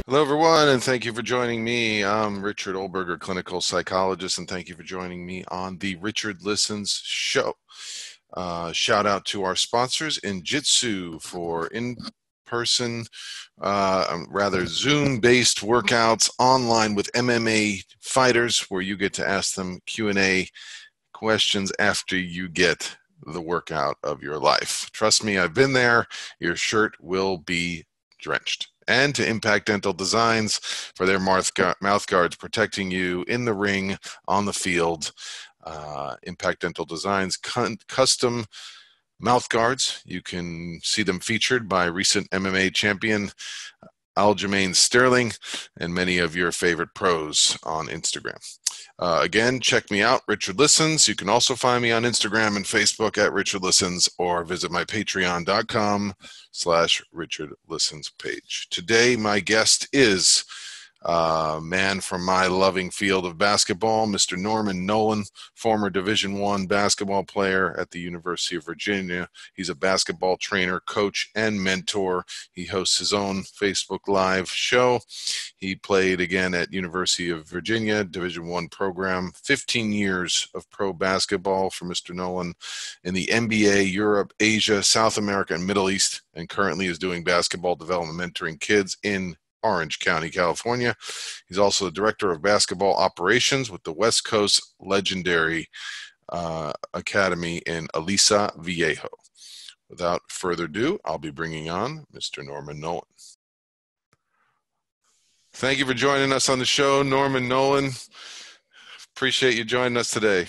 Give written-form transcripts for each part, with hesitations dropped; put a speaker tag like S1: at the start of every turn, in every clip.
S1: Hello, everyone, and thank you for joining me. I'm Richard Olberger, clinical psychologist, and thank you for joining me on the Richard Listens show. Shout out to our sponsors, Injitsu, for in-person, rather Zoom-based workouts online with MMA fighters, where you get to ask them Q&A questions after you get the workout of your life. Trust me, I've been there. Your shirt will be drenched. And to Impact Dental Designs for their mouth guards, protecting you in the ring, on the field. Impact Dental Designs custom mouth guards. You can see them featured by recent MMA champion Aljamain Sterling and many of your favorite pros on Instagram. Again, check me out, Richard Listens. You can also find me on Instagram and Facebook at Richard Listens, or visit my patreon.com/Richard Listens page. Today, my guest is a man from my loving field of basketball, Mr. Norman Nolan, former Division I basketball player at the University of Virginia. He's a basketball trainer, coach, and mentor. He hosts his own Facebook Live show. He played again at University of Virginia, Division I program, 15 years of pro basketball for Mr. Nolan in the NBA, Europe, Asia, South America, and Middle East, and currently is doing basketball development mentoring kids in Orange County, California. He's also the director of basketball operations with the West Coast legendary academy in Aliso Viejo. Without further ado, I'll be bringing on Mr. Norman Nolan. Thank you for joining us on the show, Norman Nolan. Appreciate you joining us today.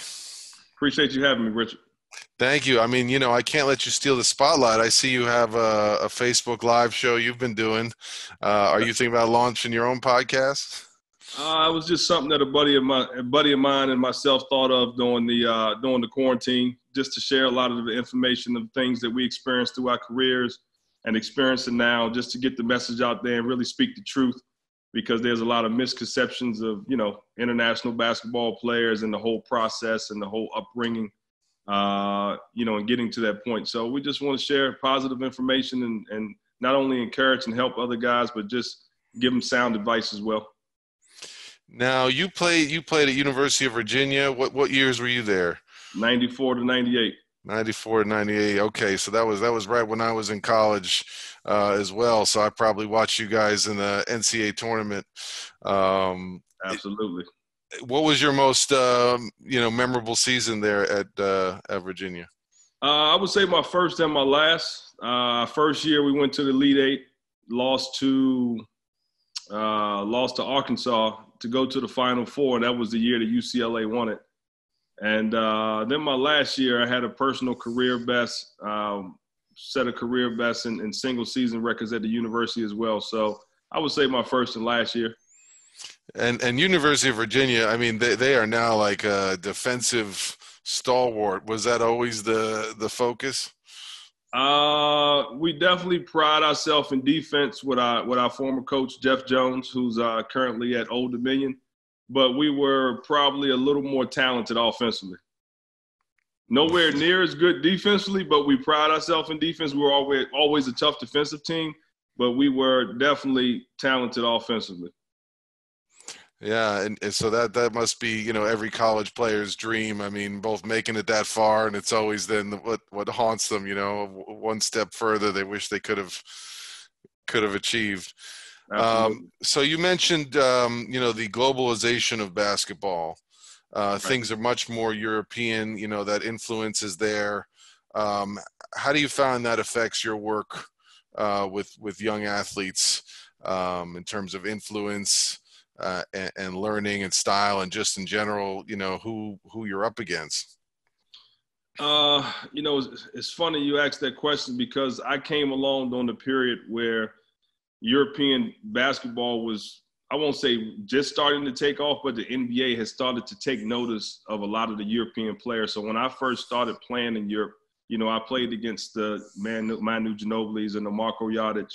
S2: Appreciate you having me, Richard.
S1: Thank you. I mean, I can't let you steal the spotlight. I see you have a Facebook Live show you've been doing. Are you thinking about launching your own podcast?
S2: It was just something that a buddy of mine and myself thought of during the quarantine, just to share a lot of the information of things that we experienced through our careers and experiencing now, just to get the message out there and really speak the truth, because there's a lot of misconceptions of, international basketball players and the whole process and the whole upbringing. And getting to that point. So we just want to share positive information and not only encourage and help other guys, but just give them sound advice as well.
S1: Now, you played at University of Virginia. What years were you there?
S2: 94 to 98.
S1: 94 to 98. Okay, so that was right when I was in college as well. So I probably watched you guys in the NCAA tournament.
S2: Absolutely.
S1: What was your most memorable season there at Virginia?
S2: I would say my first and my last. First year we went to the Elite Eight, lost to Arkansas to go to the Final Four, and that was the year that UCLA won it. And then my last year I had a personal career best, set a career best in single season records at the university as well. So I would say my first and last year.
S1: And University of Virginia, I mean, they are now like a defensive stalwart. Was that always the focus?
S2: We definitely pride ourselves in defense with our former coach, Jeff Jones, who's currently at Old Dominion. But we were probably a little more talented offensively. Nowhere near as good defensively, but we pride ourselves in defense. We were always a tough defensive team, but we were definitely talented offensively.
S1: Yeah, and so that must be, every college player's dream. I mean, both making it that far, and it's always then what haunts them, one step further they wish they could have achieved. So you mentioned, the globalization of basketball. Right. Things are much more European, that influence is there. How do you find that affects your work with young athletes in terms of influence? And learning and style, and just in general, who you're up against?
S2: It's funny you asked that question, because I came along during the period where European basketball was, I won't say just starting to take off, but the NBA has started to take notice of a lot of the European players. So when I first started playing in Europe, I played against the Manu Ginobilis and the Marko Jaric,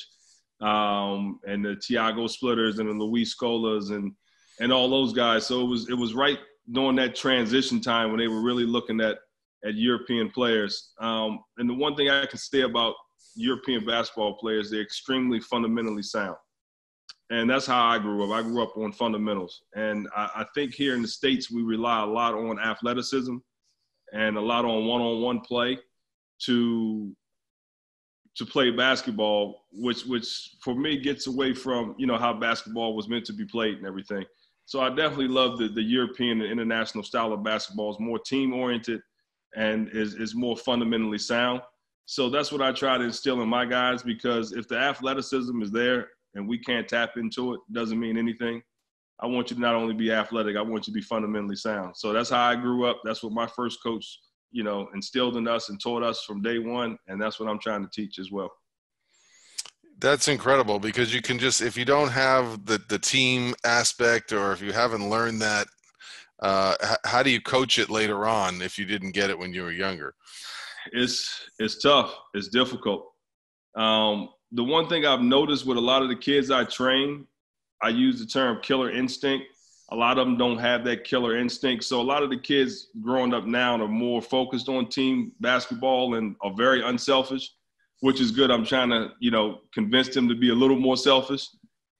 S2: and the Tiago Splitters and the Luis Scolas and all those guys. So it was right during that transition time when they were really looking at European players. And the one thing I can say about European basketball players, they're extremely fundamentally sound. And that's how I grew up. I grew up on fundamentals. And I think here in the States, we rely a lot on athleticism and a lot on one-on-one play to play basketball, which for me gets away from, how basketball was meant to be played and everything. So I definitely love the European and international style of basketball. It's more team-oriented and is more fundamentally sound. So that's what I try to instill in my guys, because if the athleticism is there and we can't tap into it, doesn't mean anything. I want you to not only be athletic, I want you to be fundamentally sound. So that's how I grew up. That's what my first coach, instilled in us and taught us from day one. And that's what I'm trying to teach as well.
S1: That's incredible, because you can just, if you don't have the team aspect, or if you haven't learned that, how do you coach it later on if you didn't get it when you were younger?
S2: It's tough. It's difficult. The one thing I've noticed with a lot of the kids I train, I use the term killer instinct. A lot of them don't have that killer instinct. So a lot of the kids growing up now are more focused on team basketball and are very unselfish, which is good. I'm trying to, convince them to be a little more selfish.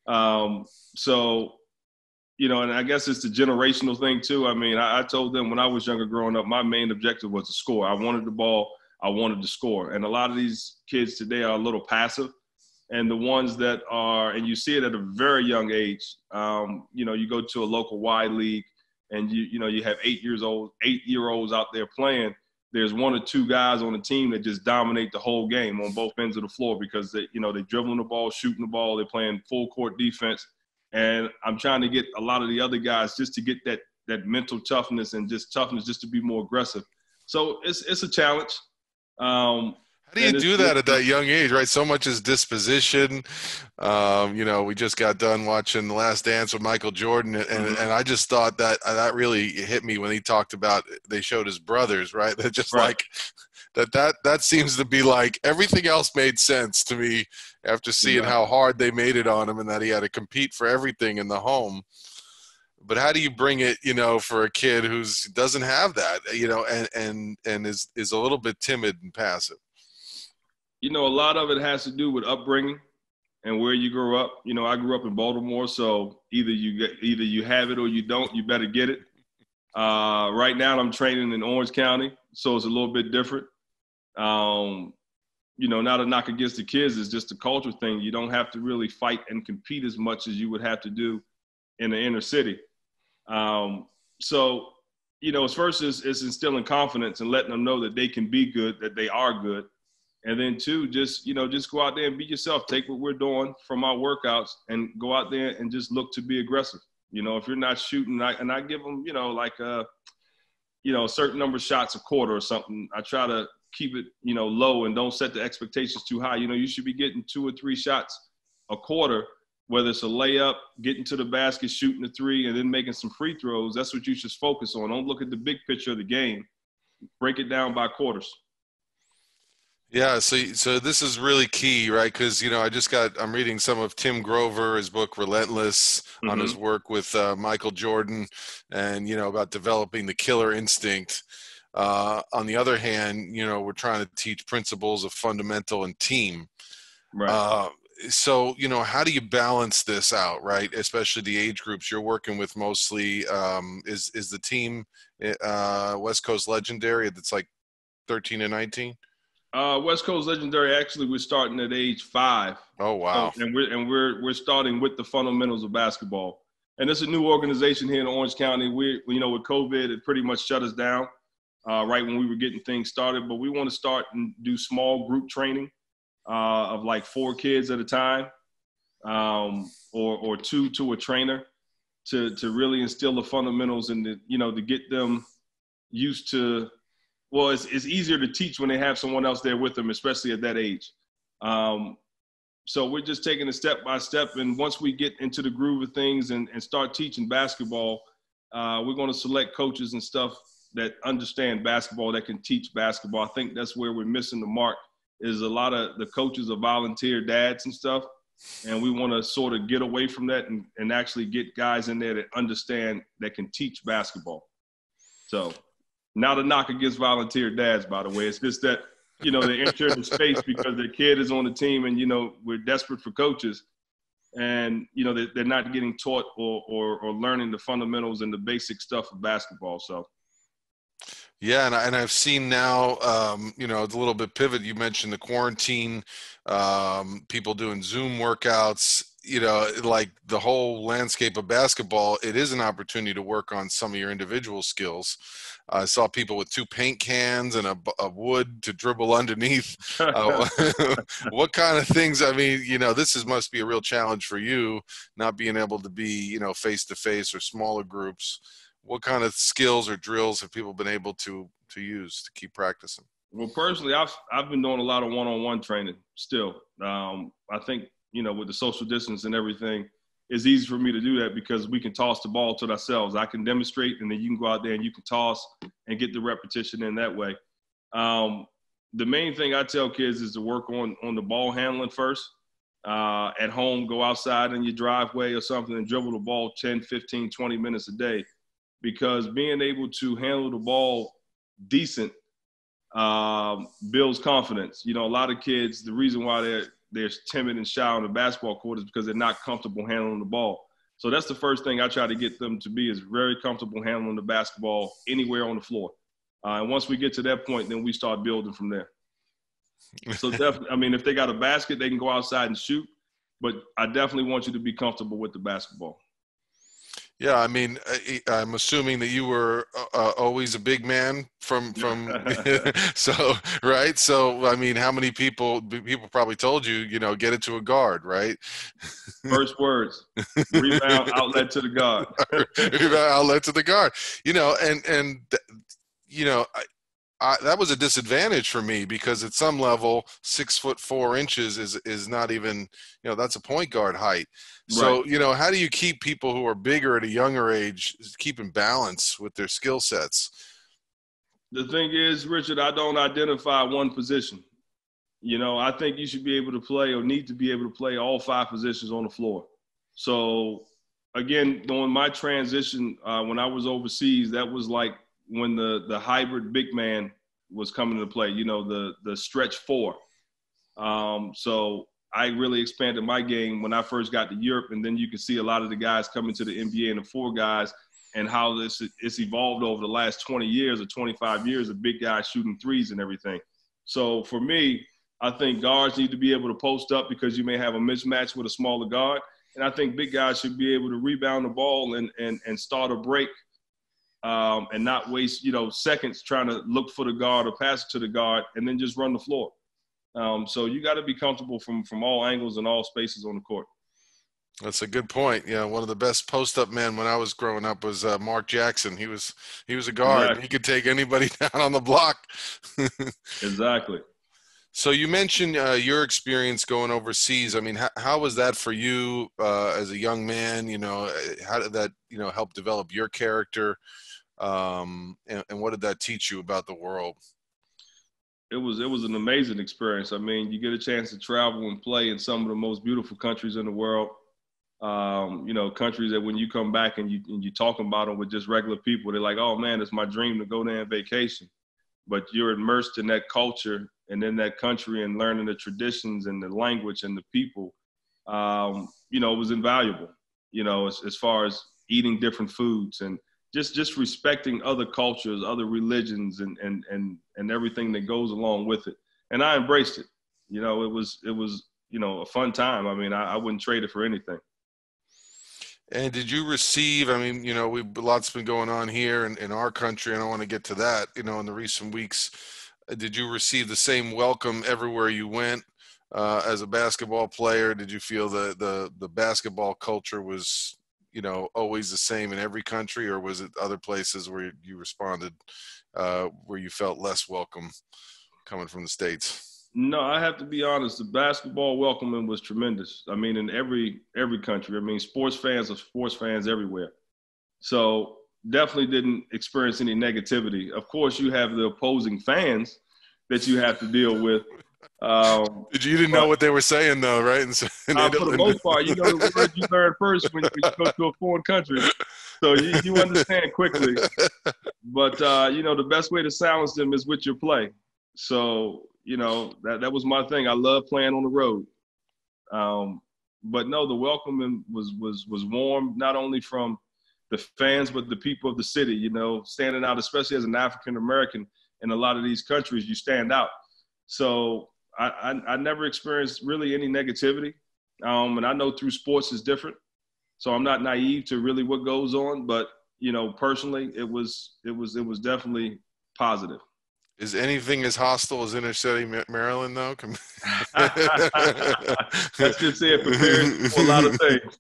S2: And I guess it's the generational thing too. I mean, I told them when I was younger growing up, my main objective was to score. I wanted the ball. I wanted to score. And a lot of these kids today are a little passive. And the ones that are, and you see it at a very young age, you go to a local Y league and you have 8-year-olds out there playing. There's one or two guys on the team that just dominate the whole game on both ends of the floor, because they're dribbling the ball, shooting the ball, they're playing full court defense. And I'm trying to get a lot of the other guys just to get that mental toughness and just toughness just to be more aggressive. So it's a challenge.
S1: How do you do that at that young age, right? So much is disposition. We just got done watching The Last Dance with Michael Jordan, and I just thought that really hit me when he talked about, they showed his brothers, right? That just
S2: right.
S1: like that seems to be like everything else made sense to me after seeing how hard they made it on him, and that he had to compete for everything in the home. But how do you bring it, for a kid who doesn't have that, and is a little bit timid and passive?
S2: A lot of it has to do with upbringing and where you grew up. I grew up in Baltimore, so either you have it or you don't. You better get it. Right now, I'm training in Orange County, so it's a little bit different. Not a knock against the kids, it's just a culture thing. You don't have to really fight and compete as much as you would have to do in the inner city. As first is instilling confidence and letting them know that they can be good, that they are good. And then two, just go out there and be yourself. Take what we're doing from our workouts and go out there and just look to be aggressive. If you're not shooting, and I give them, a certain number of shots a quarter or something. I try to keep it, low and don't set the expectations too high. You should be getting 2 or 3 shots a quarter, whether it's a layup, getting to the basket, shooting the 3, and then making some free throws. That's what you should focus on. Don't look at the big picture of the game. Break it down by quarters.
S1: Yeah, so this is really key, right? Because I'm reading some of Tim Grover, his book Relentless, on his work with Michael Jordan, and about developing the killer instinct. On the other hand, we're trying to teach principles of fundamental and team.
S2: Right.
S1: So how do you balance this out, right? Especially the age groups you're working with mostly. Is the team West Coast Legendary that's like 13 and 19?
S2: West Coast Legendary, actually, we're starting at age 5.
S1: Oh, wow.
S2: So, and we're starting with the fundamentals of basketball. And it's a new organization here in Orange County. With COVID, it pretty much shut us down right when we were getting things started. But we want to start and do small group training of like 4 kids at a time, or 2 to a trainer, to really instill the fundamentals and to get them used to. Well, it's easier to teach when they have someone else there with them, especially at that age. So we're just taking it step by step. And once we get into the groove of things and start teaching basketball, we're going to select coaches and stuff that understand basketball, that can teach basketball. I think that's where we're missing the mark, is a lot of the coaches are volunteer dads and stuff. And we want to sort of get away from that and actually get guys in there that understand, that can teach basketball. So – not a knock against volunteer dads, by the way. It's just that, they enter the space because their kid is on the team and, we're desperate for coaches. and they're not getting taught or learning the fundamentals and the basic stuff of basketball. So.
S1: Yeah, and I've seen now, it's a little bit pivot. You mentioned the quarantine, people doing Zoom workouts, like the whole landscape of basketball. It is an opportunity to work on some of your individual skills. I saw people with 2 paint cans and a wood to dribble underneath. What kind of things? I mean, must be a real challenge for you, not being able to be, face to face or smaller groups. What kind of skills or drills have people been able to use to keep practicing?
S2: Well, personally, I've been doing a lot of one-on-one training still. I think, with the social distance and everything, it's easy for me to do that because we can toss the ball to ourselves. I can demonstrate, and then you can go out there and you can toss and get the repetition in that way. The main thing I tell kids is to work on the ball handling first. At home, go outside in your driveway or something and dribble the ball 10, 15, 20 minutes a day. Because being able to handle the ball decent builds confidence. A lot of kids, the reason why they're timid and shy on the basketball court is because they're not comfortable handling the ball. So that's the first thing I try to get them to be, is very comfortable handling the basketball anywhere on the floor. And once we get to that point, then we start building from there. So definitely, if they got a basket, they can go outside and shoot. But I definitely want you to be comfortable with the basketball.
S1: Yeah, I'm assuming that you were always a big man from so right. So how many people probably told you, get it to a guard, right?
S2: First words, rebound, outlet to the guard.
S1: Rebound, outlet to the guard. That was a disadvantage for me because at some level, 6'4" is not even, that's a point guard height. So,
S2: right.
S1: How do you keep people who are bigger at a younger age keeping balance with their skill sets?
S2: The thing is, Richard, I don't identify one position. I think you should be able to play, or need to be able to play, all 5 positions on the floor. So, again, during my transition, when I was overseas, that was like when the hybrid big man was coming into play, the stretch 4. So I really expanded my game when I first got to Europe, and then you can see a lot of the guys coming to the NBA and the 4 guys, and how it's evolved over the last 20 years or 25 years of big guys shooting threes and everything. So for me, I think guards need to be able to post up because you may have a mismatch with a smaller guard. And I think big guys should be able to rebound the ball and start a break, and not waste, seconds trying to look for the guard or pass it to the guard and then just run the floor. So you got to be comfortable from all angles and all spaces on the court.
S1: That's a good point. Yeah, one of the best post-up men when I was growing up was Mark Jackson. He was a guard.
S2: Exactly.
S1: He could take anybody down on the block.
S2: Exactly.
S1: So you mentioned your experience going overseas. How was that for you as a young man? How did that help develop your character? And what did that teach you about the world?
S2: It was an amazing experience. You get a chance to travel and play in some of the most beautiful countries in the world. Countries that when you come back and you talk about them with just regular people, they're like, oh man, it's my dream to go there on vacation. But you're immersed in that culture and in that country and learning the traditions and the language and the people. It was invaluable, as far as eating different foods and just respecting other cultures, other religions, and everything that goes along with it. And I embraced it. It was a fun time. I wouldn't trade it for anything.
S1: And did you receive, lots been going on here in our country. I don't want to get to that, in the recent weeks. Did you receive the same welcome everywhere you went as a basketball player? Did you feel the basketball culture was, always the same in every country, or was it other places where you responded, where you felt less welcome coming from the States?
S2: No, I have to be honest. The basketball welcoming was tremendous. In every country. Sports fans are sports fans everywhere. So definitely didn't experience any negativity. Of course, you have the opposing fans that you have to deal with.
S1: You didn't know what they were saying, though, right? And
S2: for the most part, the word you learn first when you go to a foreign country. So you understand quickly. But, the best way to silence them is with your play. So, that was my thing. I love playing on the road. But no, the welcoming was warm, not only from the fans, but the people of the city, you know, standing out, especially as an African-American in a lot of these countries, you stand out. So I never experienced really any negativity. And I know through sports is different. So I'm not naive to really what goes on, but you know, personally, it was definitely positive.
S1: Is anything as hostile as inner city Maryland, though?
S2: That's just it. Prepares you for a lot of things.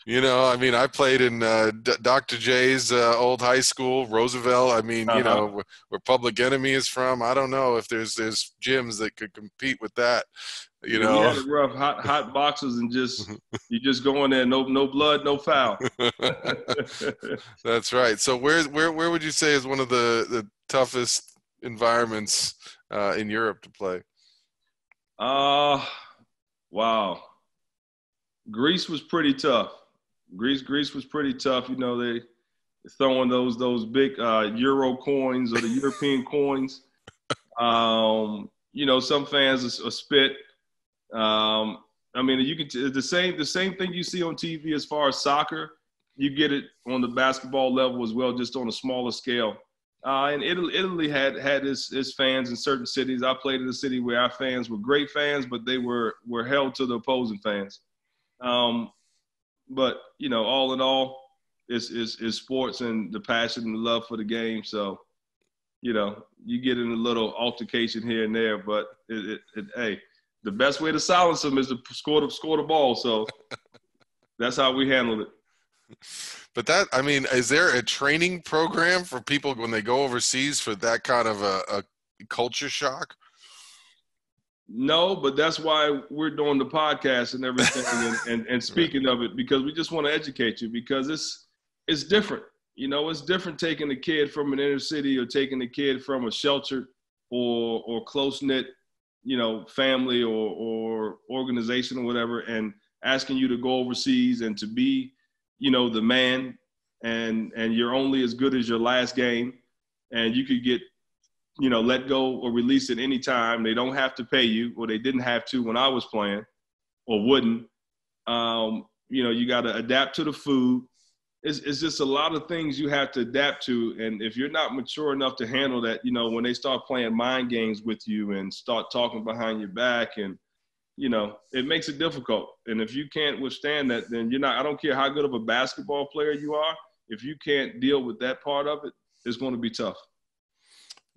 S1: You know, I mean, I played in Dr. J's old high school, Roosevelt. I mean, you know, where Public Enemy is from. I don't know if there's gyms that could compete with that. You know,
S2: we had a rough, hot boxes, and you just go in there, no blood, no foul.
S1: That's right. So where would you say is one of the toughest environments in Europe to play?
S2: Wow. Greece was pretty tough. Greece was pretty tough. You know, they throwing those big Euro coins or the European coins. You know, some fans are spit. I mean, you can the same thing you see on TV as far as soccer, you get it on the basketball level as well, just on a smaller scale. And Italy had its fans in certain cities. I played in a city where our fans were great fans, but they were held to the opposing fans. But you know, all in all, it's sports and the passion and the love for the game. So, you know, you get in a little altercation here and there, but hey, the best way to silence them is to score the ball. So that's how we handled it.
S1: But that, I mean, is there a training program for people when they go overseas for that kind of a culture shock?
S2: No, but that's why we're doing the podcast and everything and speaking of it, because we just want to educate you, because it's different. You know, it's different taking a kid from an inner city or taking a kid from a sheltered or close-knit, you know, family or organization or whatever, and asking you to go overseas and to be, you know, the man, and you're only as good as your last game, and you could get, you know, let go or release at any time. They don't have to pay you, or they didn't have to when I was playing, or wouldn't. You know, you got to adapt to the food. It's just a lot of things you have to adapt to. And if you're not mature enough to handle that, you know, when they start playing mind games with you and start talking behind your back, and, you know, it makes it difficult. And if you can't withstand that, then you're not, I don't care how good of a basketball player you are, if you can't deal with that part of it, it's going to be tough.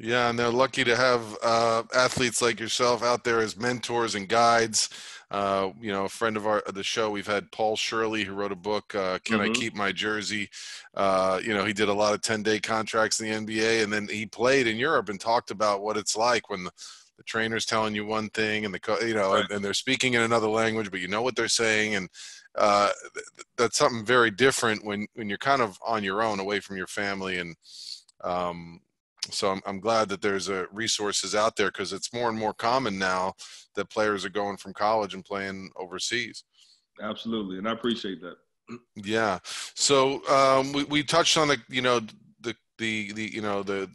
S1: Yeah, and they're lucky to have athletes like yourself out there as mentors and guides. You know, a friend of the show, we've had Paul Shirley, who wrote a book, Can I Keep My Jersey? You know, he did a lot of 10-day contracts in the NBA, and then he played in Europe and talked about what it's like when the trainer's telling you one thing and you know,
S2: Right.
S1: and they're speaking in another language, but you know what they're saying. And that's something very different when you're kind of on your own, away from your family. And so I'm glad that there's resources out there, because it's more and more common now that players are going from college and playing overseas.
S2: Absolutely, and I appreciate that.
S1: Yeah. So we touched on the you know the you know the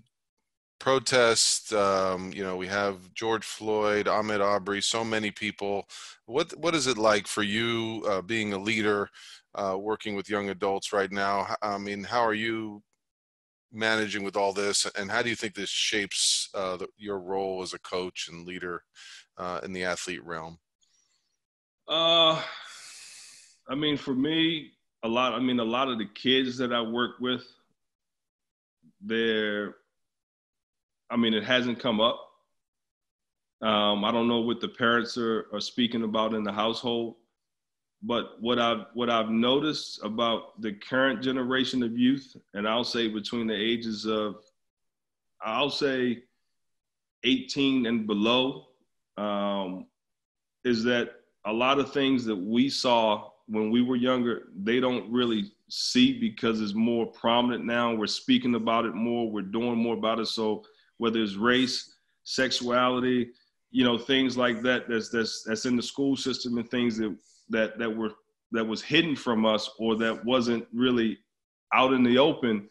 S1: protest. You know, we have George Floyd, Ahmaud Arbery, so many people. What is it like for you being a leader, working with young adults right now? I mean, how are you managing with all this, and how do you think this shapes your role as a coach and leader in the athlete realm?
S2: I mean, for me, a lot of the kids that I work with, it hasn't come up. I don't know what the parents are speaking about in the household, but what I've noticed about the current generation of youth, and I'll say between the ages of, 18 and below, is that a lot of things that we saw when we were younger, they don't really see, because it's more prominent now. We're speaking about it more. We're doing more about it. So whether it's race, sexuality, you know, things like that, that's in the school system, and things that was hidden from us, or that wasn't really out in the open,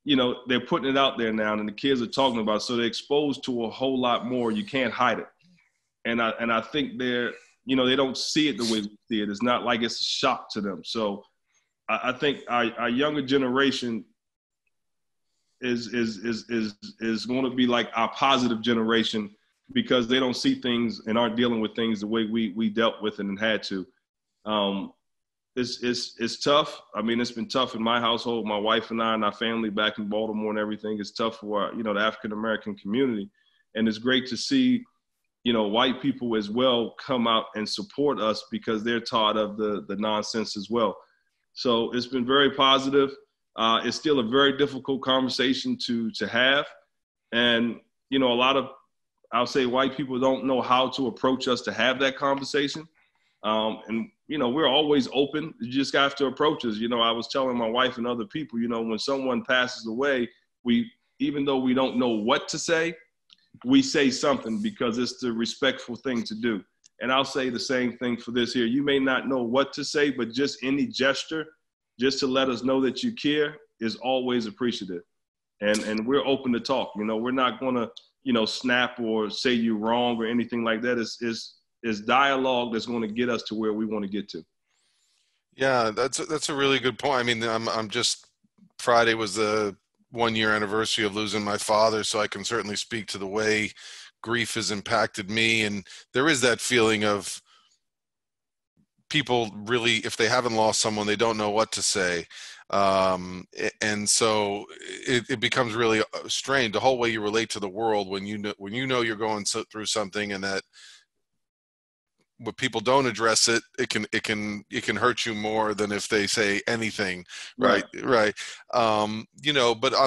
S2: you know, they're putting it out there now, and the kids are talking about it. So they're exposed to a whole lot more. You can't hide it. And I think they don't see it the way we see it. It's not like it's a shock to them. So I think our younger generation is going to be like our positive generation, because they don't see things and aren't dealing with things the way we dealt with it and had to. It's tough. I mean, it's been tough in my household, my wife and I and our family back in Baltimore and everything. It's tough for the African American community, and it's great to see white people as well come out and support us, because they're tired of the nonsense as well. So it's been very positive. It's still a very difficult conversation to have, and a lot of, I'll say, white people don't know how to approach us to have that conversation. And we're always open. You just have to approach us. I was telling my wife and other people, when someone passes away, even though we don't know what to say, we say something, because it's the respectful thing to do. And I'll say the same thing for this here. You may not know what to say, but just any gesture, just to let us know that you care, is always appreciative. And we're open to talk. We're not going to, snap or say you're wrong or anything like that. It's dialogue that's going to get us to where we want to get to.
S1: Yeah, that's a really good point. I mean, I'm just, Friday was the 1-year anniversary of losing my father, so I can certainly speak to the way grief has impacted me. And there is that feeling of people really, if they haven't lost someone, they don't know what to say. And so it becomes really strained, the whole way you relate to the world when you're going through something, and that when people don't address it, it can hurt you more than if they say anything. Right. But on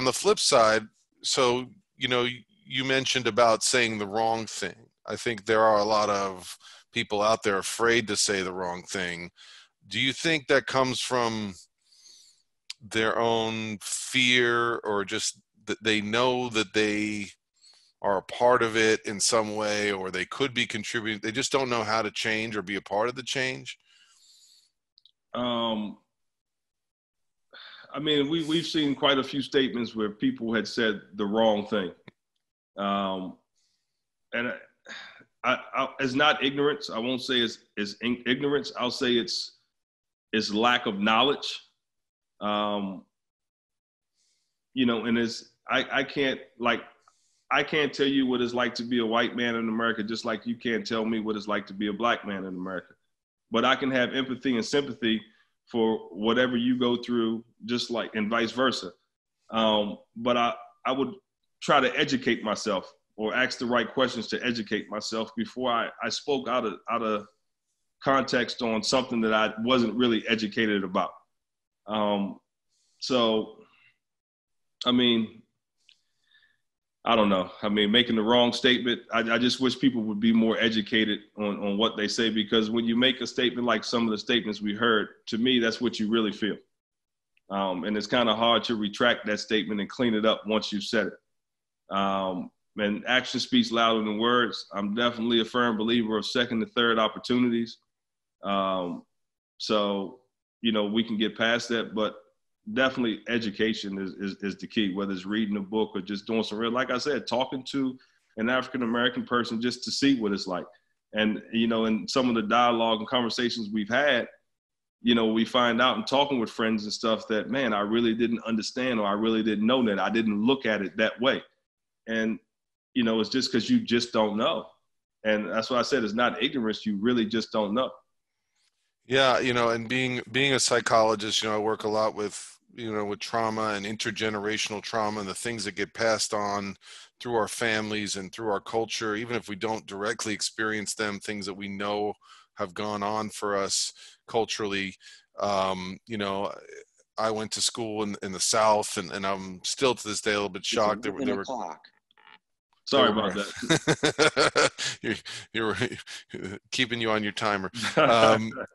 S1: the flip side, so you mentioned about saying the wrong thing. I think there are a lot of people out there afraid to say the wrong thing. Do you think that comes from their own fear, or just that they know that they are a part of it in some way, or they could be contributing, they just don't know how to change or be a part of the change?
S2: I mean, we've seen quite a few statements where people had said the wrong thing. And it's not ignorance. I won't say it's ignorance. I'll say it's lack of knowledge. And I can't tell you what it's like to be a white man in America, just like you can't tell me what it's like to be a black man in America. But I can have empathy and sympathy for whatever you go through, just like, and vice versa. But I would try to educate myself, or ask the right questions to educate myself before I spoke out of context on something that I wasn't really educated about. So, I mean, I don't know. I mean, making the wrong statement, I just wish people would be more educated on what they say, because when you make a statement like some of the statements we heard, to me, that's what you really feel. And it's kind of hard to retract that statement and clean it up once you've said it. And action speaks louder than words. I'm definitely a firm believer of second and third opportunities. So, we can get past that, but definitely education is the key, whether it's reading a book or just doing some real, like I said, talking to an African-American person just to see what it's like. And, in some of the dialogue and conversations we've had, we find out in talking with friends and stuff that, man, I really didn't understand, or I really didn't know that. I didn't look at it that way. And, it's just because you just don't know. And that's why I said it's not ignorance. You really just don't know.
S1: Yeah, and being a psychologist, I work a lot with trauma and intergenerational trauma, and the things that get passed on through our families and through our culture, even if we don't directly experience them, things that we know have gone on for us culturally. I went to school in the South, and I'm still to this day a little bit shocked. There were
S2: Sorry about that.
S1: you're keeping you on your timer. The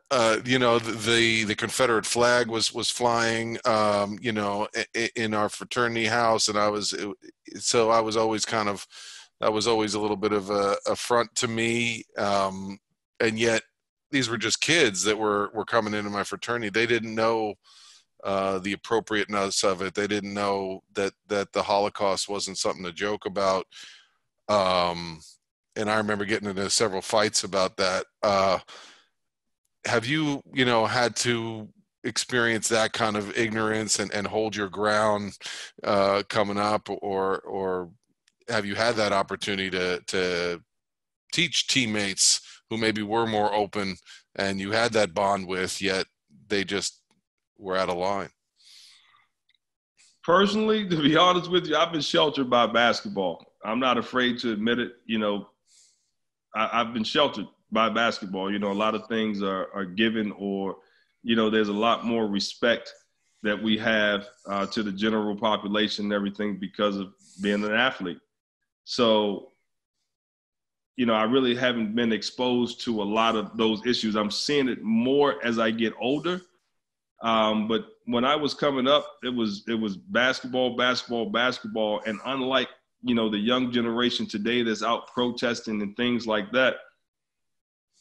S1: Confederate flag was flying, in our fraternity house, and I was always that was always a little bit of a affront to me. And yet these were just kids that were coming into my fraternity. They didn't know the appropriateness of it. They didn't know that the Holocaust wasn't something to joke about. and I remember getting into several fights about that. Have you, had to experience that kind of ignorance and hold your ground coming up, or have you had that opportunity to teach teammates who maybe were more open and you had that bond with, yet they just were out of line?
S2: Personally, to be honest with you, I've been sheltered by basketball. I'm not afraid to admit it. I've been sheltered by basketball. A lot of things are given, or, there's a lot more respect that we have to the general population and everything because of being an athlete. So, I really haven't been exposed to a lot of those issues. I'm seeing it more as I get older. But when I was coming up, it was basketball. And unlike, the young generation today that's out protesting and things like that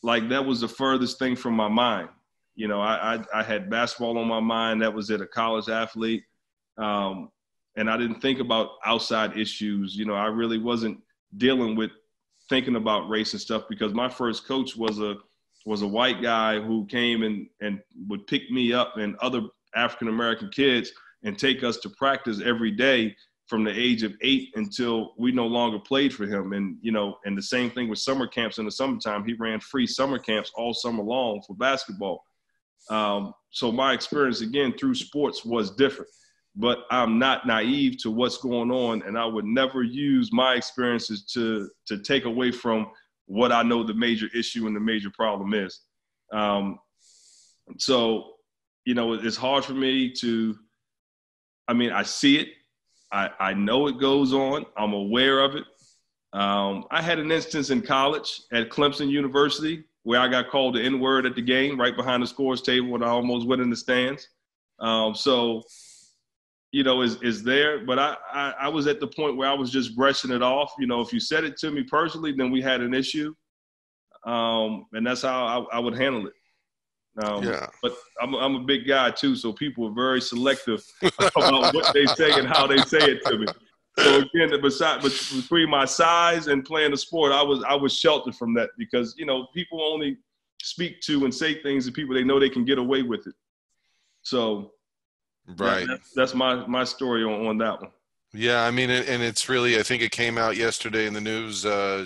S2: was the furthest thing from my mind. I had basketball on my mind. That was it, a college athlete. And I didn't think about outside issues. I really wasn't dealing with thinking about race and stuff, because my first coach was a white guy who came and would pick me up and other African-American kids and take us to practice every day from the age of 8 until we no longer played for him. And, and the same thing with summer camps in the summertime. He ran free summer camps all summer long for basketball. So my experience, again, through sports was different. But I'm not naive to what's going on, and I would never use my experiences to take away from what I know the major issue and the major problem is. So, it's hard for me to, I see it. I know it goes on. I'm aware of it. I had an instance in college at Clemson University where I got called the N-word at the game right behind the scores table when I almost went in the stands. Is there, but I was at the point where I was just brushing it off. If you said it to me personally, then we had an issue. And that's how I would handle it. But I'm a big guy too, so people are very selective about what they say and how they say it to me. So again, between my size and playing the sport, I was sheltered from that because, people only speak to and say things to people they know they can get away with it. So
S1: right,
S2: that's my story on that one.
S1: Yeah, and it's really, I think it came out yesterday in the news,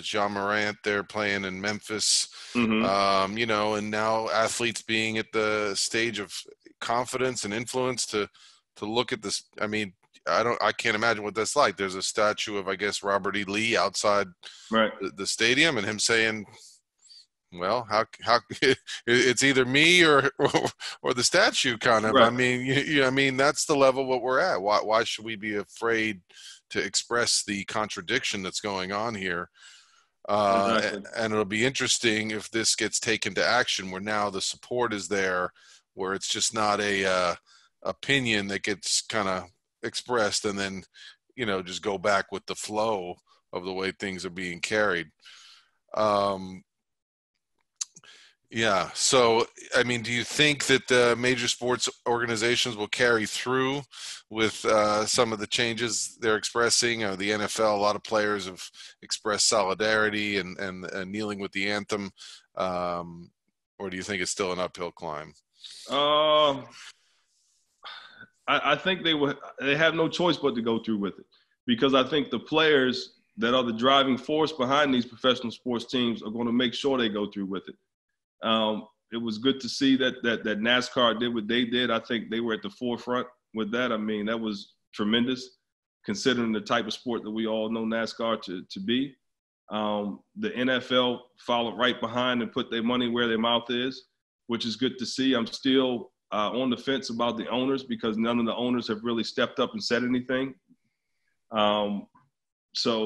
S1: John Morant, they're playing in Memphis,
S2: Mm-hmm.
S1: And now athletes being at the stage of confidence and influence to look at this. I can't imagine what that's like. There's a statue of, I guess, Robert E. Lee outside
S2: right.
S1: the stadium, and him saying, well, how it's either me or the statue kind of.
S2: Right.
S1: That's the level what we're at. Why should we be afraid to express the contradiction that's going on here?
S2: Exactly.
S1: And it'll be interesting if this gets taken to action, where now the support is there, where it's just not a opinion that gets kind of expressed and then just go back with the flow of the way things are being carried. Yeah. So, do you think that the major sports organizations will carry through with some of the changes they're expressing? The NFL, a lot of players have expressed solidarity and kneeling with the anthem. Or do you think it's still an uphill climb?
S2: I think they have no choice but to go through with it, because I think the players that are the driving force behind these professional sports teams are going to make sure they go through with it. It was good to see that NASCAR did what they did. I think they were at the forefront with that. That was tremendous, considering the type of sport that we all know NASCAR to be. The NFL followed right behind and put their money where their mouth is, which is good to see. I'm still on the fence about the owners, because none of the owners have really stepped up and said anything. So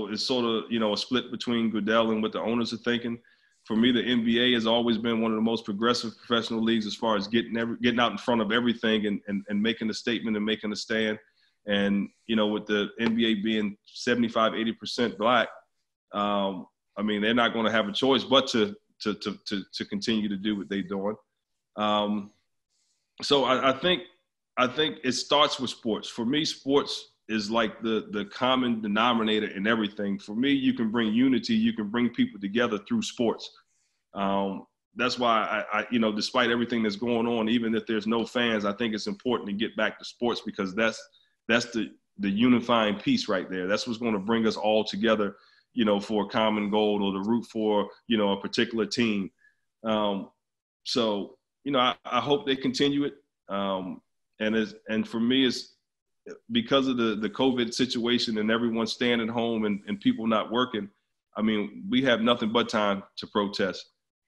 S2: it's sort of, a split between Goodell and what the owners are thinking. For me, the NBA has always been one of the most progressive professional leagues as far as getting out in front of everything and making a statement and making a stand. And, with the NBA being 75, 80% black, they're not going to have a choice but to continue to do what they're doing. So I think it starts with sports. For me, sports is like the common denominator in everything. For me, you can bring unity, you can bring people together through sports. That's why despite everything that's going on, even if there's no fans, I think it's important to get back to sports, because that's the unifying piece right there. That's what's going to bring us all together, for a common goal, or to root for, a particular team. So, I hope they continue it. And for me, it's because of the COVID situation and everyone staying at home and people not working. I mean, we have nothing but time to protest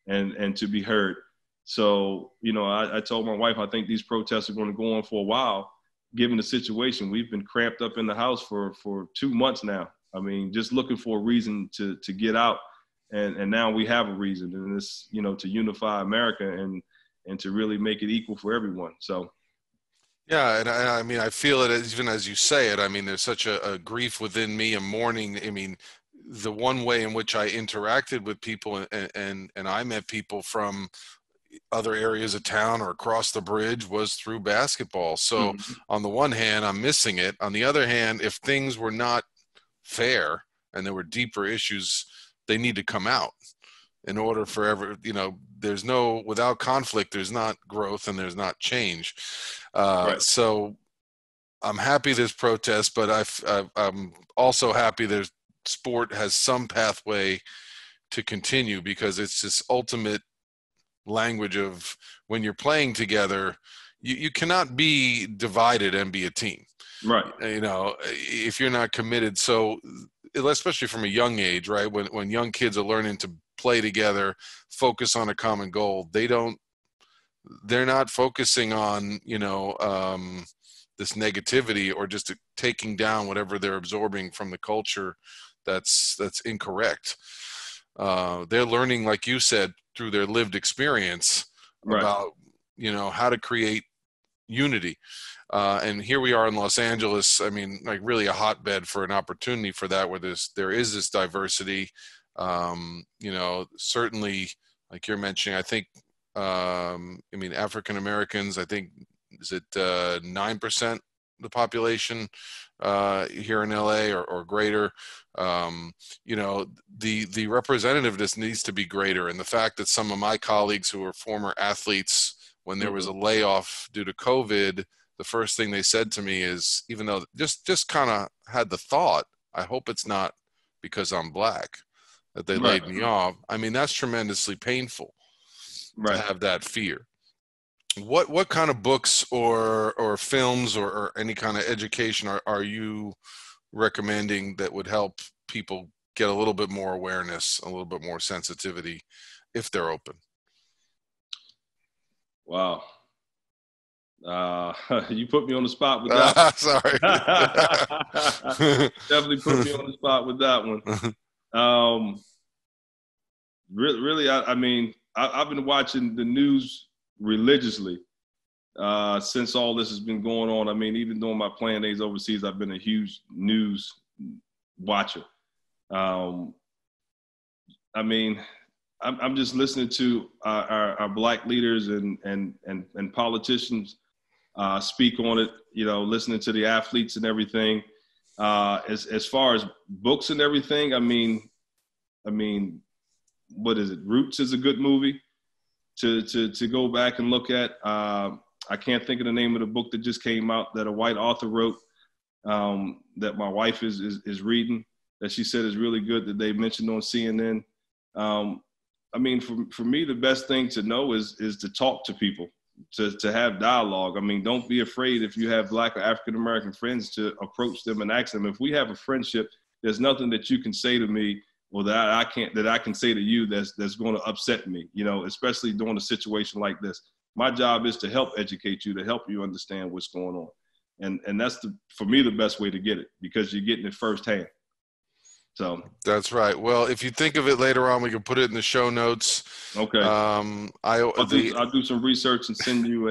S2: and to be heard. So, I told my wife, I think these protests are going to go on for a while, given the situation. We've been cramped up in the house for 2 months now. I mean, just looking for a reason to get out. And now we have a reason, and it's, to unify America and to really make it equal for everyone. So.
S1: Yeah, and I mean, I feel it even as you say it. I mean, there's such a grief within me, a mourning. I mean, the one way in which I interacted with people and I met people from other areas of town or across the bridge was through basketball. So on the one hand, I'm missing it. On the other hand, if things were not fair and there were deeper issues, they need to come out. In order for there's no, without conflict, there's not growth and there's not change.
S2: Right.
S1: So I'm happy there's protests, but I'm also happy there's sport has some pathway to continue, because it's this ultimate language of when you're playing together, you cannot be divided and be a team.
S2: Right.
S1: If you're not committed. So especially from a young age, right? When young kids are learning to play together, focus on a common goal, they're not focusing on, this negativity or just taking down whatever they're absorbing from the culture that's incorrect. They're learning, like you said, through their lived experience about, how to create unity. And here we are in Los Angeles. I mean, like really a hotbed for an opportunity for that, where there is this diversity. Certainly, like you're mentioning, I think, African Americans, I think, is it 9% of the population here in LA or greater? The representativeness needs to be greater. And the fact that some of my colleagues who are former athletes, when there was a layoff due to COVID, the first thing they said to me is, even though just kind of had the thought, I hope it's not because I'm black that they laid me off. I mean, that's tremendously painful to have that fear. What kind of books or films or any kind of education are you recommending that would help people get a little bit more awareness, a little bit more sensitivity, if they're open?
S2: Wow. You put me on the spot with that.
S1: Sorry.
S2: Definitely put me on the spot with that one. Really, I mean, I've been watching the news religiously since all this has been going on. I mean, even during my playing days overseas, I've been a huge news watcher. I mean, I'm just listening to our black leaders and politicians speak on it, listening to the athletes and everything. As far as books and everything, I mean, what is it? Roots is a good movie to go back and look at. I can't think of the name of the book that just came out that a white author wrote, that my wife is reading, that she said is really good, that they mentioned on CNN. I mean, for me, the best thing to know is to talk to people, to have dialogue. I mean, don't be afraid if you have black or African-American friends to approach them and ask them. If we have a friendship, there's nothing that you can say to me or that I can say to you that's going to upset me, especially during a situation like this. My job is to help educate you, to help you understand what's going on. And that's for me, the best way to get it, because you're getting it firsthand. So
S1: that's right. Well, if you think of it later on, we can put it in the show notes.
S2: Okay. I'll do some research and send you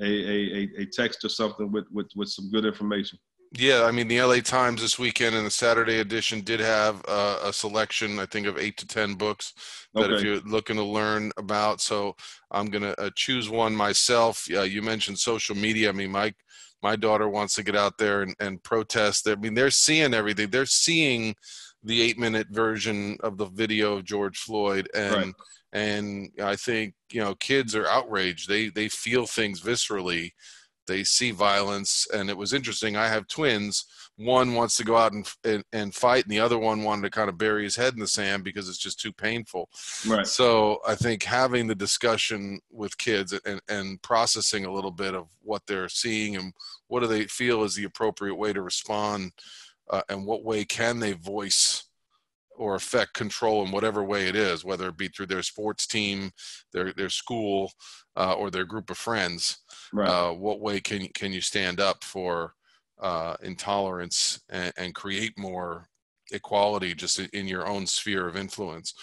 S2: a text or something with some good information.
S1: Yeah, I mean, the LA Times this weekend in the Saturday edition did have a selection, I think, of 8 to 10 books that if you're looking to learn about. So I'm going to choose one myself. You mentioned social media. I mean, my my daughter wants to get out there and protest. I mean, they're seeing everything. They're seeing the 8-minute version of the video of George Floyd.
S2: Right.
S1: And I think, kids are outraged. They feel things viscerally. They see violence. And it was interesting. I have twins. One wants to go out and fight, and the other one wanted to kind of bury his head in the sand because it's just too painful.
S2: Right.
S1: So I think having the discussion with kids and processing a little bit of what they're seeing and what do they feel is the appropriate way to respond, and what way can they voice or affect control in whatever way it is, whether it be through their sports team, their school, or their group of friends.
S2: Right.
S1: What way can you stand up for intolerance and create more equality just in your own sphere of influence?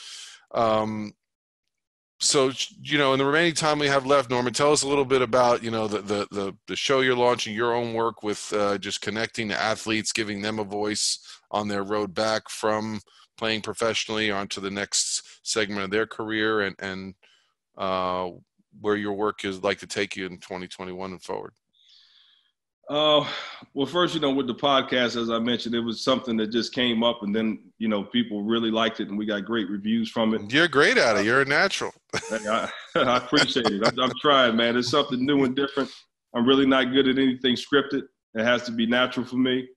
S1: So, in the remaining time we have left, Norman, tell us a little bit about, the show you're launching, your own work with just connecting to athletes, giving them a voice on their road back from playing professionally onto the next segment of their career, and where your work is like to take you in 2021 and forward.
S2: Well, first, with the podcast, as I mentioned, it was something that just came up, and then, people really liked it, and we got great reviews from it.
S1: You're great at it. You're a natural.
S2: I appreciate it. I'm trying, man. It's something new and different. I'm really not good at anything scripted. It has to be natural for me.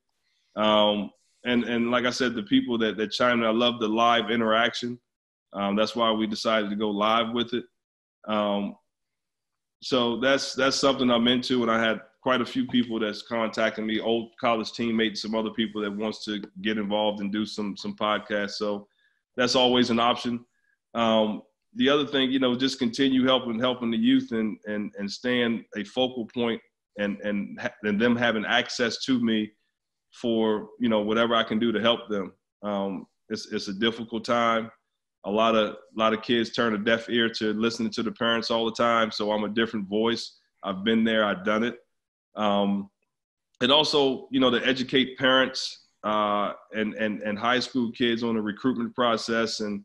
S2: And like I said, the people that chime in, I love the live interaction. That's why we decided to go live with it. So that's something I'm into, and I had quite a few people that's contacting me, old college teammates, some other people that wants to get involved and do some podcasts. So that's always an option. The other thing, just continue helping the youth and staying a focal point and them having access to me for, whatever I can do to help them. It's a difficult time. A lot of kids turn a deaf ear to listening to the parents all the time. So I'm a different voice. I've been there. I've done it. And also, to educate parents and high school kids on the recruitment process and,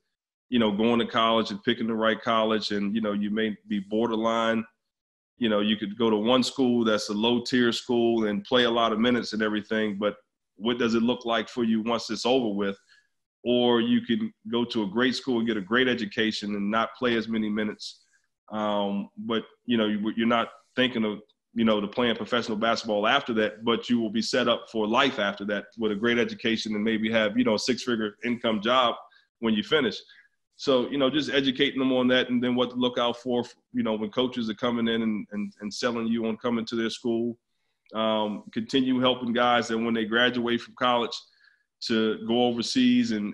S2: going to college and picking the right college. And, you may be borderline. You could go to one school that's a low-tier school and play a lot of minutes and everything, but what does it look like for you once it's over with? Or you can go to a great school and get a great education and not play as many minutes. But, you're not thinking of, to playing professional basketball after that, but you will be set up for life after that with a great education and maybe have, a 6-figure income job when you finish. So, just educating them on that and then what to look out for, when coaches are coming in and selling you on coming to their school. Continue helping guys that when they graduate from college to go overseas and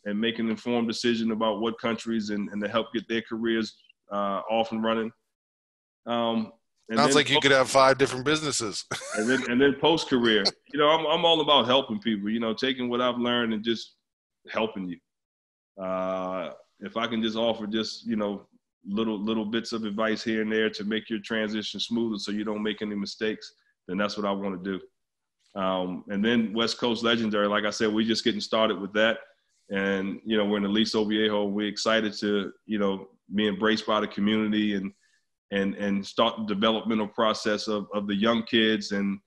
S2: make an informed decision about what countries and to help get their careers off and running.
S1: Sounds like you could have 5 different businesses.
S2: and then post-career, I'm all about helping people, taking what I've learned and just helping you. If I can just offer just, little bits of advice here and there to make your transition smoother so you don't make any mistakes, then that's what I want to do. And then West Coast Legendary, like I said, we're just getting started with that. And, we're in Aliso Viejo. We're excited to, be embraced by the community and start the developmental process of the young kids and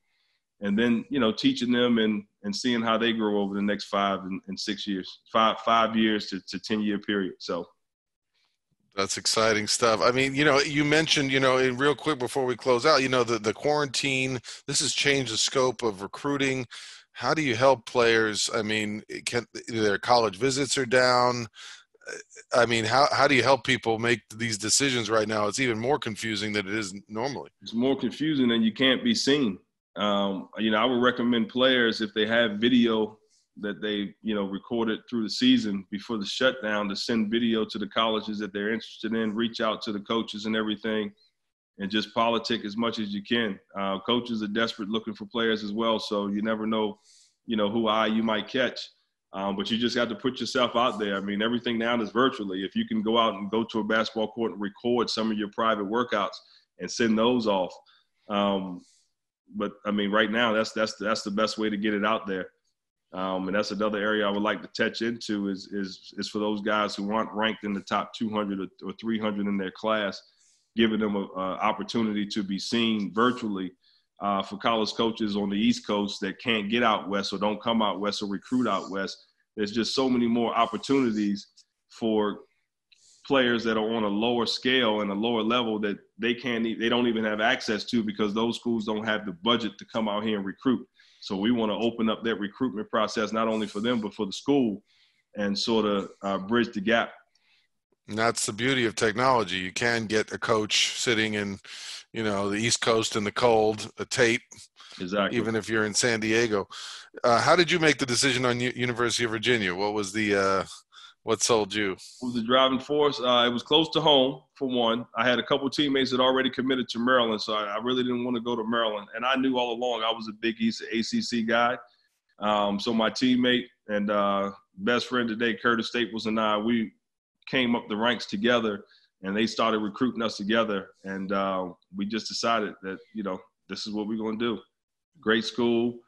S2: then, teaching them and seeing how they grow over the next 5 and 6 years, 5 years to 10-year period. So.
S1: That's exciting stuff. I mean, you mentioned, real quick before we close out, the quarantine, this has changed the scope of recruiting. How do you help players? I mean, their college visits are down. I mean, how do you help people make these decisions right now? It's even more confusing than it is normally.
S2: It's more confusing and you can't be seen. I would recommend players, if they have video that they, recorded through the season before the shutdown, to send video to the colleges that they're interested in, reach out to the coaches and everything, and just politic as much as you can. Coaches are desperate looking for players as well, so you never know, who eye you might catch. But you just have to put yourself out there. I mean, everything now is virtually. If you can go out and go to a basketball court and record some of your private workouts and send those off. But I mean, right now, that's the best way to get it out there. And that's another area I would like to touch into is for those guys who aren't ranked in the top 200 or 300 in their class, giving them an opportunity to be seen virtually for college coaches on the East Coast that can't get out West or don't come out West or recruit out West. There's just so many more opportunities for players that are on a lower scale and a lower level that they don't even have access to because those schools don't have the budget to come out here and recruit. So we want to open up that recruitment process, not only for them, but for the school, and sort of bridge the gap.
S1: And that's the beauty of technology. You can get a coach sitting in, the East Coast in the cold, a tape,
S2: exactly,
S1: even if you're in San Diego. How did you make the decision on University of Virginia? What was what sold you?
S2: It was the driving force. It was close to home, for one. I had a couple teammates that already committed to Maryland, so I really didn't want to go to Maryland. And I knew all along I was a Big East ACC guy. So my teammate and best friend today, Curtis Staples, and I, we came up the ranks together, and they started recruiting us together. And we just decided that, this is what we're going to do. Great school,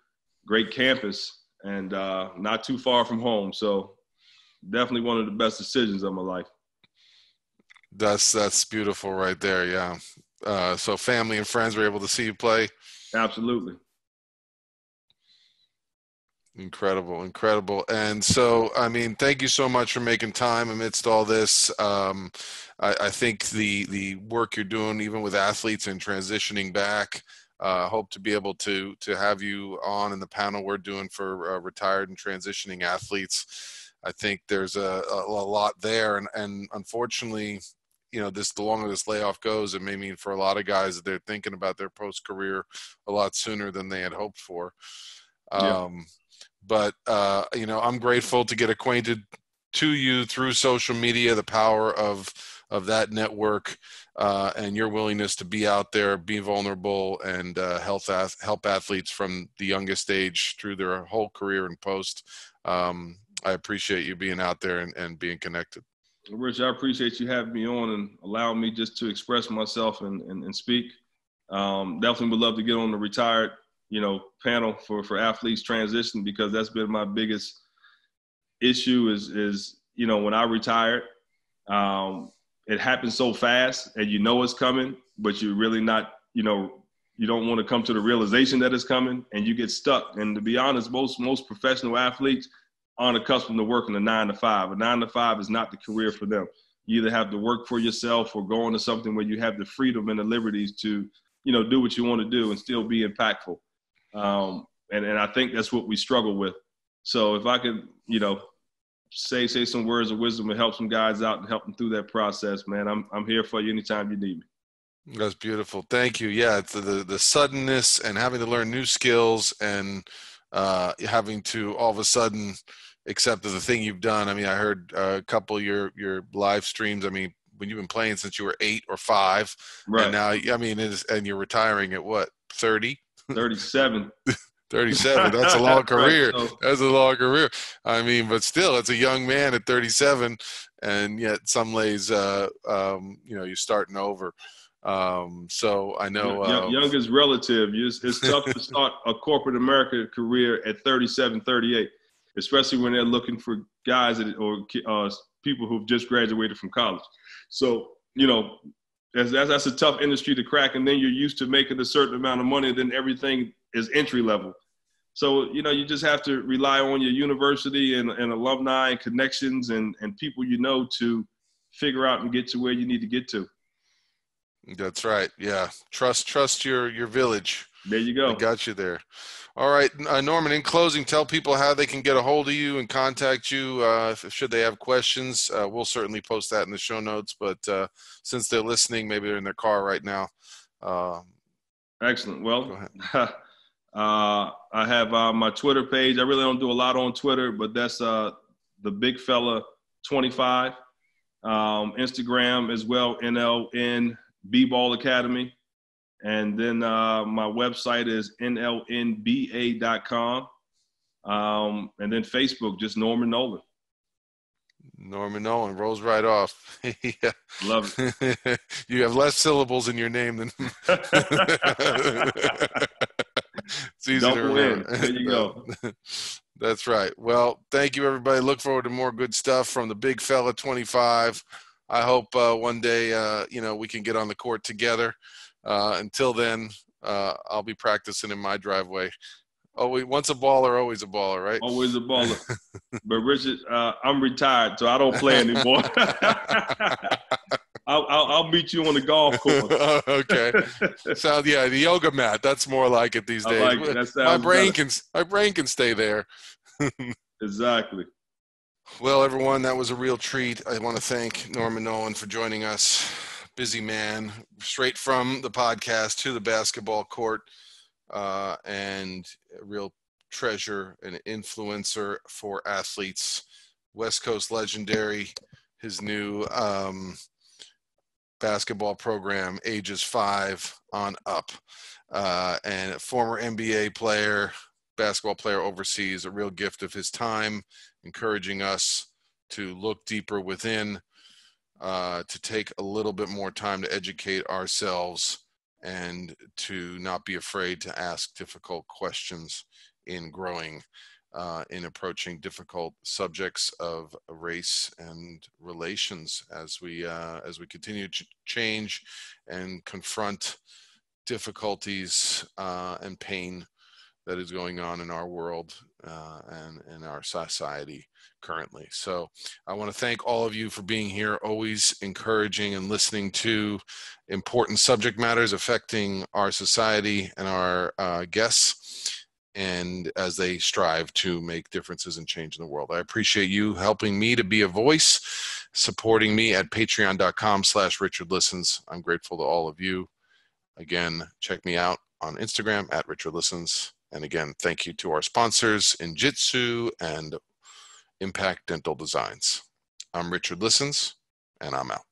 S2: great campus, and not too far from home. So definitely one of the best decisions of my life.
S1: That's beautiful right there. Yeah. So family and friends were able to see you play.
S2: Absolutely.
S1: Incredible. And so, thank you so much for making time amidst all this. I think the work you're doing, even with athletes and transitioning back, hope to be able to have you on in the panel we're doing for retired and transitioning athletes. I think there's a lot there. And unfortunately, the longer this layoff goes, it may mean for a lot of guys that they're thinking about their post-career a lot sooner than they had hoped for.
S2: Yeah.
S1: But, I'm grateful to get acquainted to you through social media, the power of that network, and your willingness to be out there, be vulnerable, and help athletes from the youngest age through their whole career and post. I appreciate you being out there and being connected.
S2: Rich, I appreciate you having me on and allowing me just to express myself and speak. Definitely would love to get on the retired panel for athletes transition, because that's been my biggest issue is when I retired, it happened so fast and it's coming, but you're really not, you don't want to come to the realization that it's coming, and you get stuck. And to be honest, most professional athletes aren't accustomed to working a 9 to 5. A 9 to 5 is not the career for them. You either have to work for yourself or go into something where you have the freedom and the liberties to, do what you want to do and still be impactful. And I think that's what we struggle with. So if I could, say some words of wisdom and help some guys out and help them through that process, man, I'm here for you anytime you need me.
S1: That's beautiful. Thank you. Yeah, it's the suddenness and having to learn new skills and having to all of a sudden accept the thing you've done. I heard a couple of your live streams. When you've been playing since you were 8 or 5,
S2: right?
S1: And now, and you're retiring at what, 30?
S2: 37.
S1: 37. That's a long career.
S2: Right, so.
S1: That's a long career. But still, it's a young man at 37, and yet some ways, you're starting over. So I know
S2: young is relative. It's tough to start a corporate America career at 37, 38, especially when they're looking for guys or people who've just graduated from college. So, that's a tough industry to crack. And then you're used to making a certain amount of money, then everything is entry level. So, you just have to rely on your university and alumni and connections and people to figure out and get to where you need to get to.
S1: That's right. Yeah. Trust your village.
S2: There you go.
S1: I got you there. All right. Norman, in closing, tell people how they can get a hold of you and contact you should they have questions. We'll certainly post that in the show notes, but since they're listening, maybe they're in their car right now.
S2: Excellent. Well, I have my Twitter page. I really don't do a lot on Twitter, but that's the Big Fella 25. Instagram as well, NLN B-Ball Academy. And then my website is nlnba.com. And then Facebook, just Norman Nolan.
S1: Norman Nolan rolls right off. Yeah.
S2: Love it.
S1: You have less syllables in your name than it's easy to remember.
S2: There you go.
S1: That's right. Well, thank you, everybody. Look forward to more good stuff from the Big Fella 25. I hope one day, we can get on the court together. Until then, I'll be practicing in my driveway. Oh, once a baller, always a baller, right?
S2: Always a baller. But Richard, I'm retired, so I don't play anymore. I'll meet you on the golf course.
S1: Okay. So yeah, the yoga mat. That's more like it these days.
S2: I like it. That sounds
S1: my brain can stay there.
S2: Exactly.
S1: Well, everyone, that was a real treat. I want to thank Norman Nolan for joining us. Busy man, straight from the podcast to the basketball court, and a real treasure and influencer for athletes. West Coast legendary. His new basketball program, ages 5 on up, and a former NBA player, basketball player overseas, a real gift of his time, encouraging us to look deeper within, to take a little bit more time to educate ourselves and to not be afraid to ask difficult questions in growing, in approaching difficult subjects of race and relations as we continue to change and confront difficulties and pain that is going on in our world and in our society currently. So I want to thank all of you for being here, always encouraging and listening to important subject matters affecting our society and our guests, and as they strive to make differences and change in the world. I appreciate you helping me to be a voice, supporting me at patreon.com/RichardListens. I'm grateful to all of you. Again, check me out on Instagram at Richardlistens. And again, thank you to our sponsors, Injitsu and Impact Dental Designs. I'm Richard Listens, and I'm out.